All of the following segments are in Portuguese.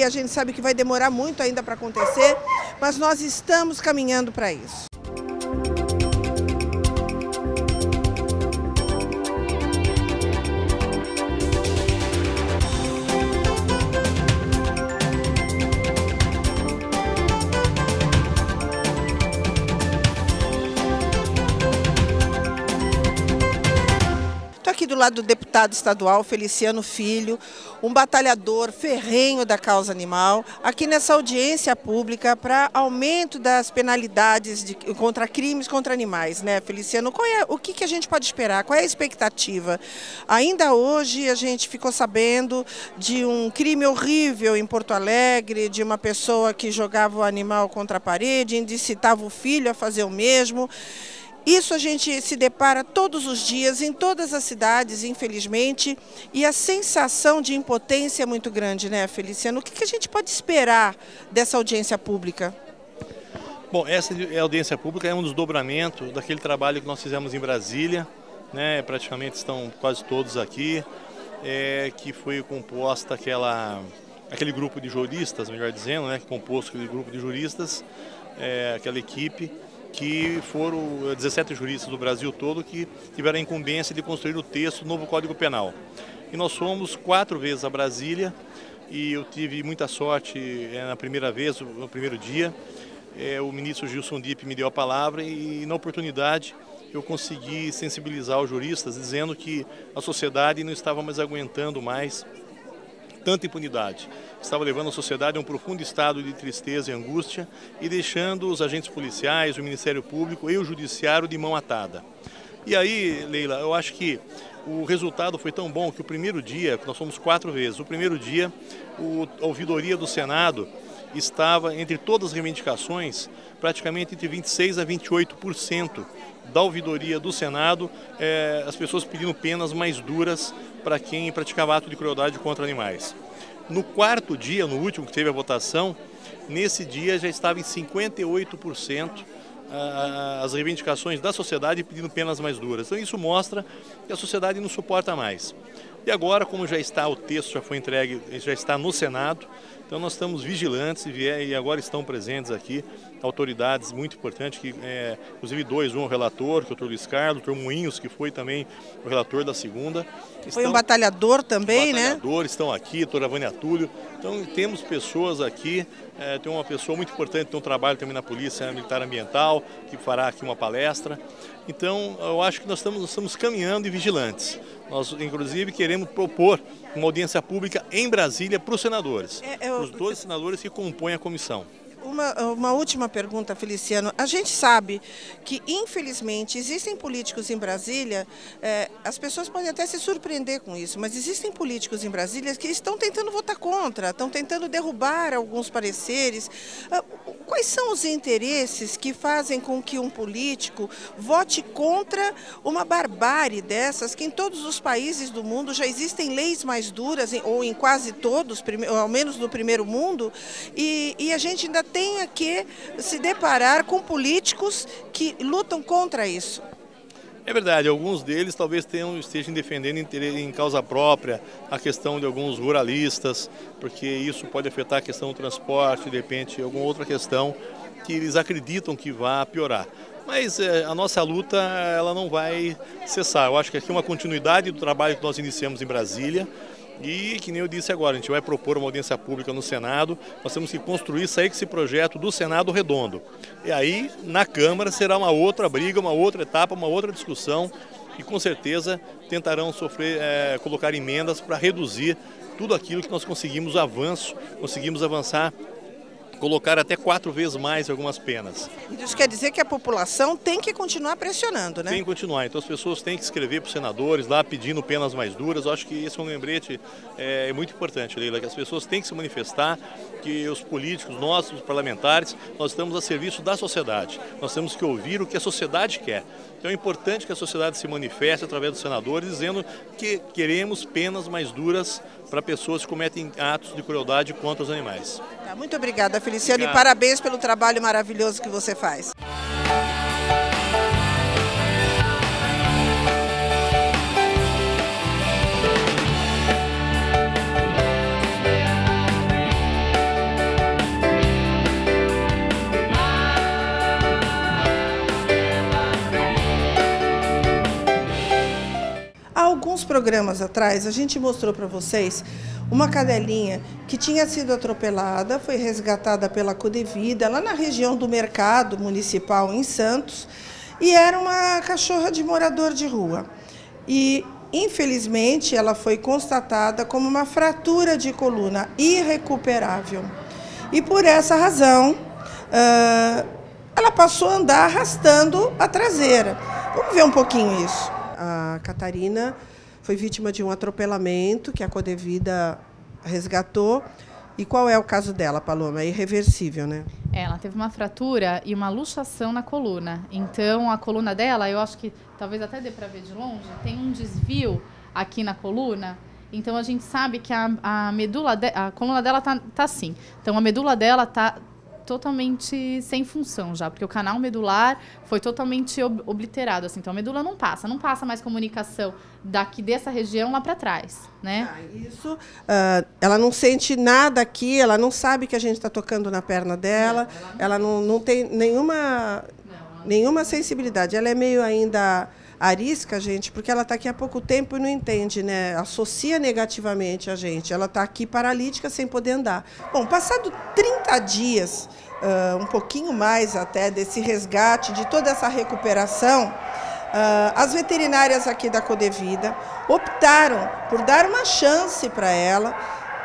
a gente sabe que vai demorar muito ainda para acontecer, mas nós estamos caminhando para isso. Estou aqui do lado do deputado estadual Feliciano Filho, um batalhador ferrenho da causa animal, aqui nessa audiência pública para aumento das penalidades contra crimes contra animais, né, Feliciano? O que a gente pode esperar? Qual é a expectativa? Ainda hoje a gente ficou sabendo de um crime horrível em Porto Alegre, de uma pessoa que jogava o animal contra a parede, incitava o filho a fazer o mesmo. Isso a gente se depara todos os dias, em todas as cidades, infelizmente, e a sensação de impotência é muito grande, né, Feliciano? O que a gente pode esperar dessa audiência pública? Bom, essa audiência pública é um desdobramento daquele trabalho que nós fizemos em Brasília, né? Praticamente estão quase todos aqui, que foi composta aquele grupo de juristas, melhor dizendo, né? Composto aquele grupo de juristas, aquela equipe, que foram 17 juristas do Brasil todo que tiveram a incumbência de construir o texto do novo Código Penal. E nós fomos 4 vezes a Brasília e eu tive muita sorte na primeira vez, no primeiro dia. O ministro Gilson Dipp me deu a palavra e na oportunidade eu consegui sensibilizar os juristas dizendo que a sociedade não estava mais aguentando mais tanta impunidade. Estava levando a sociedade a um profundo estado de tristeza e angústia e deixando os agentes policiais, o Ministério Público e o Judiciário de mão atada. E aí, Leila, eu acho que o resultado foi tão bom que o primeiro dia, nós fomos 4 vezes, o primeiro dia a ouvidoria do Senado estava, entre todas as reivindicações, praticamente entre 26% a 28% da ouvidoria do Senado, as pessoas pedindo penas mais duras para quem praticava ato de crueldade contra animais. No 4º dia, no último que teve a votação, nesse dia já estava em 58% as reivindicações da sociedade pedindo penas mais duras. Então isso mostra que a sociedade não suporta mais. E agora, como já está, o texto já foi entregue, já está no Senado, então nós estamos vigilantes e agora estão presentes aqui autoridades muito importantes, inclusive 2, um o relator, o doutor Luiz Carlos, o doutor Moinhos, que foi também o relator da segunda. Foi um batalhador também, né? Batalhadores estão aqui, a doutora Vânia Túlio. Então temos pessoas aqui, tem uma pessoa muito importante, tem um trabalho também na Polícia Militar Ambiental, que fará aqui uma palestra. Então eu acho que nós estamos caminhando e vigilantes. Nós, inclusive, queremos propor uma audiência pública em Brasília para os senadores, para os 12 senadores que compõem a comissão. Uma última pergunta, Feliciano. A gente sabe que, infelizmente, existem políticos em Brasília, as pessoas podem até se surpreender com isso, mas existem políticos em Brasília que estão tentando votar contra, estão tentando derrubar alguns pareceres. Quais são os interesses que fazem com que um político vote contra uma barbárie dessas, que em todos os países do mundo já existem leis mais duras, ou em quase todos, ao menos no primeiro mundo, e a gente ainda tem que se deparar com políticos que lutam contra isso? É verdade, alguns deles talvez estejam defendendo em causa própria a questão de alguns ruralistas, porque isso pode afetar a questão do transporte, de repente alguma outra questão que eles acreditam que vá piorar. Mas a nossa luta ela não vai cessar. Eu acho que aqui é uma continuidade do trabalho que nós iniciamos em Brasília. E, que nem eu disse agora, a gente vai propor uma audiência pública no Senado, nós temos que sair com esse projeto do Senado redondo. E aí, na Câmara, será uma outra briga, uma outra etapa, uma outra discussão, e com certeza tentarão colocar emendas para reduzir tudo aquilo que nós conseguimos avançar, colocar até 4 vezes mais algumas penas. Isso quer dizer que a população tem que continuar pressionando, né? Tem que continuar. Então as pessoas têm que escrever para os senadores lá pedindo penas mais duras. Eu acho que esse é um lembrete muito importante, Leila, que as pessoas têm que se manifestar, que os políticos, nós, os parlamentares, nós estamos a serviço da sociedade. Nós temos que ouvir o que a sociedade quer. Então é importante que a sociedade se manifeste através dos senadores dizendo que queremos penas mais duras para pessoas que cometem atos de crueldade contra os animais. Muito obrigada, Feliciano, e parabéns pelo trabalho maravilhoso que você faz. alguns programas atrás, a gente mostrou para vocês uma cadelinha que tinha sido atropelada, foi resgatada pela Codevida, lá na região do Mercado Municipal, em Santos, e era uma cachorra de morador de rua. E, infelizmente, ela foi constatada como uma fratura de coluna irrecuperável. E, por essa razão, ela passou a andar arrastando a traseira. Vamos ver um pouquinho isso. A Catarina foi vítima de um atropelamento que a Codevida resgatou. E qual é o caso dela, Paloma? É irreversível, né? Ela teve uma fratura e uma luxação na coluna. Então, a coluna dela, eu acho que talvez até dê para ver de longe, tem um desvio aqui na coluna. Então, a gente sabe que a coluna dela tá assim. Então, a medula dela tá totalmente sem função já, porque o canal medular foi totalmente obliterado, assim. Então a medula não passa mais comunicação dessa região lá para trás, né? Isso, ela não sente nada aqui, ela não sabe que a gente está tocando na perna dela, ela não tem nenhuma sensibilidade, ela é meio ainda arisca, gente, porque ela está aqui há pouco tempo e não entende, né? Associa negativamente a gente. Ela está aqui paralítica, sem poder andar. Bom, passado 30 dias, um pouquinho mais até, desse resgate, de toda essa recuperação, as veterinárias aqui da Codevida optaram por dar uma chance para ela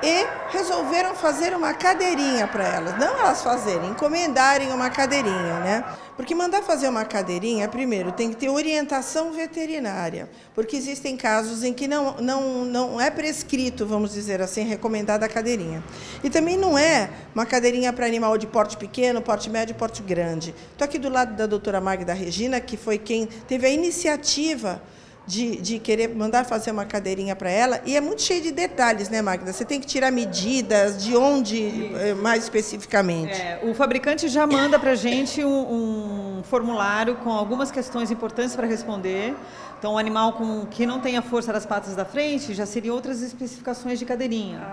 e resolveram fazer uma cadeirinha para elas. Não elas fazerem, encomendarem uma cadeirinha, né? Porque mandar fazer uma cadeirinha, primeiro, tem que ter orientação veterinária, porque existem casos em que não é prescrito, vamos dizer assim, recomendada a cadeirinha. E também não é uma cadeirinha para animal de porte pequeno, porte médio, porte grande. Estou aqui do lado da doutora Magda Regina, que foi quem teve a iniciativa de querer mandar fazer uma cadeirinha para ela, e é muito cheio de detalhes, né, Magda? Você tem que tirar medidas, de onde, mais especificamente. O fabricante já manda para a gente um formulário com algumas questões importantes para responder. Então, o animal que não tem a força das patas da frente, já seriam outras especificações de cadeirinha.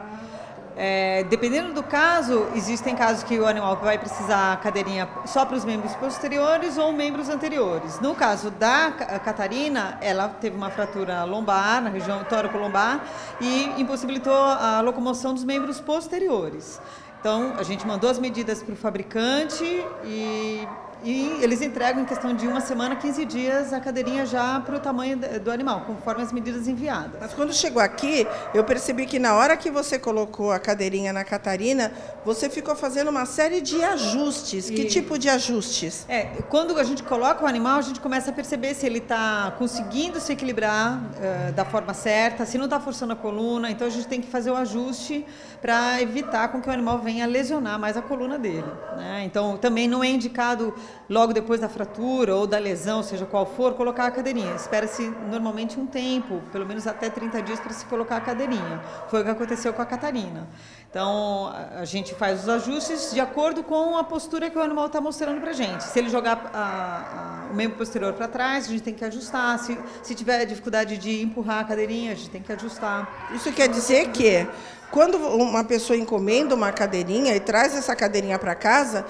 Dependendo do caso, existem casos que o animal vai precisar cadeirinha só para os membros posteriores ou membros anteriores. No caso da Catarina, ela teve uma fratura lombar, na região tóraco-lombar, e impossibilitou a locomoção dos membros posteriores. Então, a gente mandou as medidas para o fabricante e eles entregam em questão de 1 semana, 15 dias, a cadeirinha já para o tamanho do animal, conforme as medidas enviadas. Mas quando chegou aqui, eu percebi que na hora que você colocou a cadeirinha na Catarina, você ficou fazendo uma série de ajustes. Que tipo de ajustes? Quando a gente coloca o animal, a gente começa a perceber se ele está conseguindo se equilibrar da forma certa, se não está forçando a coluna. Então, a gente tem que fazer o ajuste para evitar com que o animal venha lesionar mais a coluna dele, né? Então, também não é indicado logo depois da fratura ou da lesão, seja qual for, colocar a cadeirinha. Espera-se normalmente um tempo, pelo menos até 30 dias, para se colocar a cadeirinha. Foi o que aconteceu com a Catarina. Então, a gente faz os ajustes de acordo com a postura que o animal está mostrando para a gente. Se ele jogar o membro posterior para trás, a gente tem que ajustar. Se tiver dificuldade de empurrar a cadeirinha, a gente tem que ajustar. Isso quer dizer que, quando uma pessoa encomenda uma cadeirinha e traz essa cadeirinha para casa,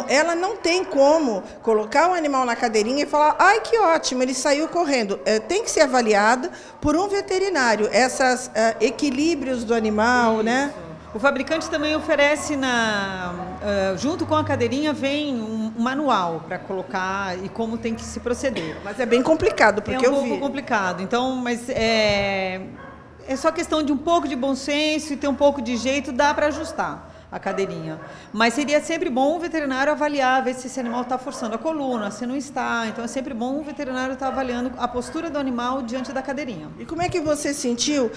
ela não tem como colocar o animal na cadeirinha e falar: ai, que ótimo, ele saiu correndo. Tem que ser avaliada por um veterinário, esses equilíbrios do animal, né? O fabricante também oferece, junto com a cadeirinha, vem um manual para colocar e como tem que se proceder. Mas é bem complicado, porque eu vi. É um pouco complicado, então, mas é só questão de um pouco de bom senso e ter um pouco de jeito, dá para ajustar a cadeirinha. Mas seria sempre bom o veterinário avaliar, ver se esse animal está forçando a coluna, se não está. Então é sempre bom o veterinário estar avaliando a postura do animal diante da cadeirinha. E como é que você sentiu?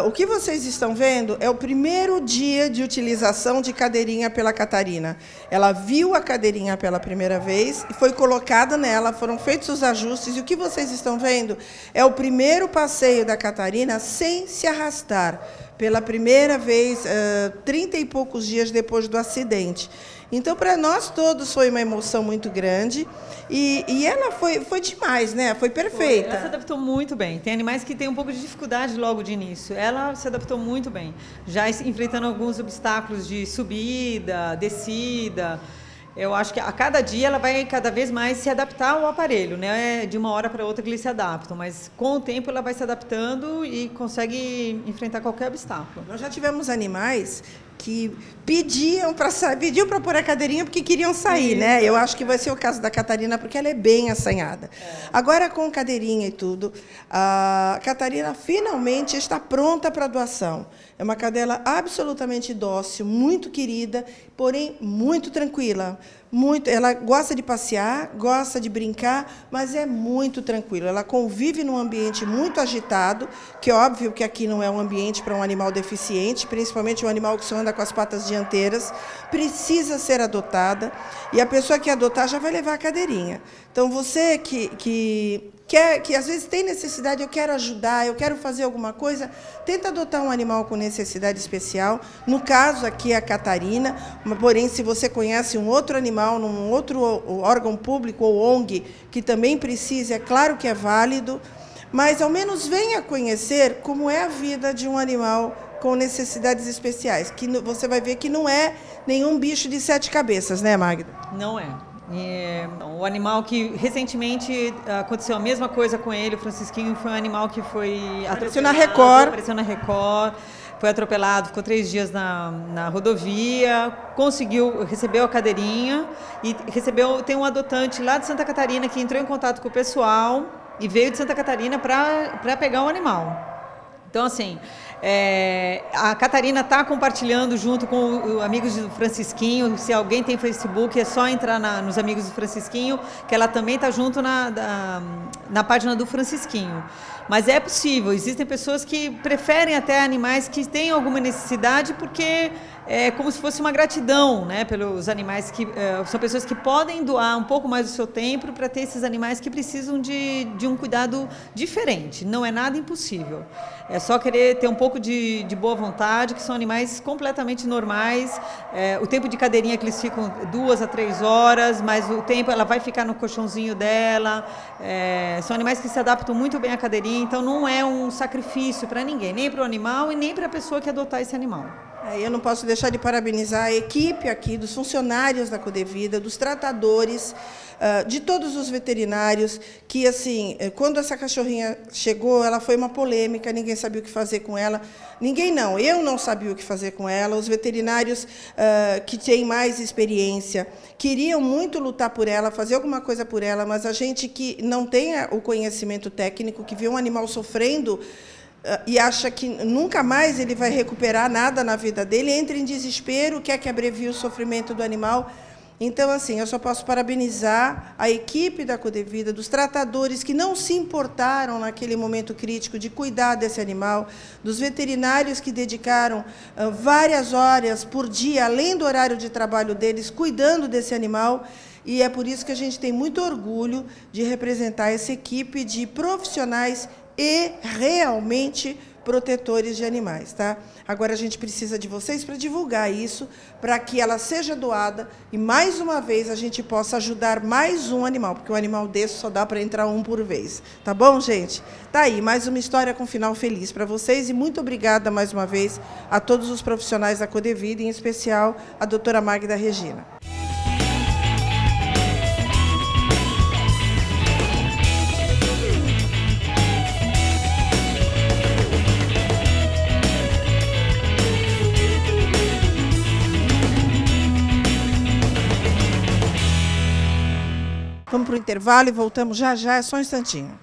O que vocês estão vendo é o primeiro dia de utilização de cadeirinha pela Catarina. Ela viu a cadeirinha pela primeira vez e foi colocada nela, foram feitos os ajustes. E o que vocês estão vendo é o primeiro passeio da Catarina sem se arrastar. Pela primeira vez, 30 e poucos dias depois do acidente. Então, para nós todos foi uma emoção muito grande e ela foi demais, né? Foi perfeita. Ela se adaptou muito bem. Tem animais que têm um pouco de dificuldade logo de início. Ela se adaptou muito bem, já enfrentando alguns obstáculos de subida, descida. Eu acho que a cada dia ela vai cada vez mais se adaptar ao aparelho, né? De uma hora para outra que eles se adaptam, mas com o tempo ela vai se adaptando e consegue enfrentar qualquer obstáculo. Nós já tivemos animais que pediam para pôr a cadeirinha porque queriam sair, né? Eu acho que vai ser o caso da Catarina, porque ela é bem assanhada. Agora, com cadeirinha e tudo, a Catarina finalmente está pronta para a doação. É uma cadela absolutamente dócil, muito querida, porém muito tranquila. Ela gosta de passear, gosta de brincar, mas é muito tranquila. Ela convive num ambiente muito agitado, que é óbvio que aqui não é um ambiente para um animal deficiente, principalmente um animal que só anda com as patas dianteiras, precisa ser adotada, e a pessoa que adotar já vai levar a cadeirinha. Então, você que às vezes tem necessidade, eu quero ajudar, eu quero fazer alguma coisa, tenta adotar um animal com necessidade especial. No caso aqui é a Catarina, porém, se você conhece um outro animal, num outro órgão público ou ONG, que também precisa, é claro que é válido, mas ao menos venha conhecer como é a vida de um animal com necessidades especiais, que você vai ver que não é nenhum bicho de 7 cabeças, né, Magda? Não é. O animal que recentemente aconteceu a mesma coisa com ele, o Francisquinho, foi um animal que foi apareceu na Record, foi atropelado, ficou 3 dias na rodovia, recebeu a cadeirinha e tem um adotante lá de Santa Catarina que entrou em contato com o pessoal e veio de Santa Catarina para pegar o animal. Então, assim, a Catarina está compartilhando junto com os amigos do Francisquinho. Se alguém tem Facebook, é só entrar nos amigos do Francisquinho, que ela também está junto na página do Francisquinho. Mas é possível, existem pessoas que preferem até animais que têm alguma necessidade, porque é como se fosse uma gratidão, né, pelos animais que são pessoas que podem doar um pouco mais do seu tempo para ter esses animais que precisam de um cuidado diferente. Não é nada impossível. É só querer ter um pouco de boa vontade, que são animais completamente normais. O tempo de cadeirinha que eles ficam 2 a 3 horas, mas o tempo ela vai ficar no colchãozinho dela. São animais que se adaptam muito bem à cadeirinha, então não é um sacrifício para ninguém, nem para o animal e nem para a pessoa que adotar esse animal. Eu não posso deixar de parabenizar a equipe aqui, dos funcionários da Codevida, dos tratadores, de todos os veterinários, que, assim, quando essa cachorrinha chegou, ela foi uma polêmica, ninguém sabia o que fazer com ela. Ninguém não, eu não sabia o que fazer com ela. Os veterinários que têm mais experiência queriam muito lutar por ela, fazer alguma coisa por ela, mas a gente que não tem o conhecimento técnico, que vê um animal sofrendo, e acha que nunca mais ele vai recuperar nada na vida dele, entra em desespero, quer que abrevie o sofrimento do animal. Então, assim, eu só posso parabenizar a equipe da Codevida, dos tratadores que não se importaram naquele momento crítico de cuidar desse animal, dos veterinários que dedicaram várias horas por dia, além do horário de trabalho deles, cuidando desse animal. E é por isso que a gente tem muito orgulho de representar essa equipe de profissionais e realmente protetores de animais, tá? Agora a gente precisa de vocês para divulgar isso, para que ela seja doada e, mais uma vez, a gente possa ajudar mais um animal, porque um animal desse só dá para entrar um por vez. Tá bom, gente? Tá aí, mais uma história com final feliz para vocês, e muito obrigada, mais uma vez, a todos os profissionais da Codevida, em especial a doutora Magda Regina. Vamos para o intervalo e voltamos já já, é só um instantinho.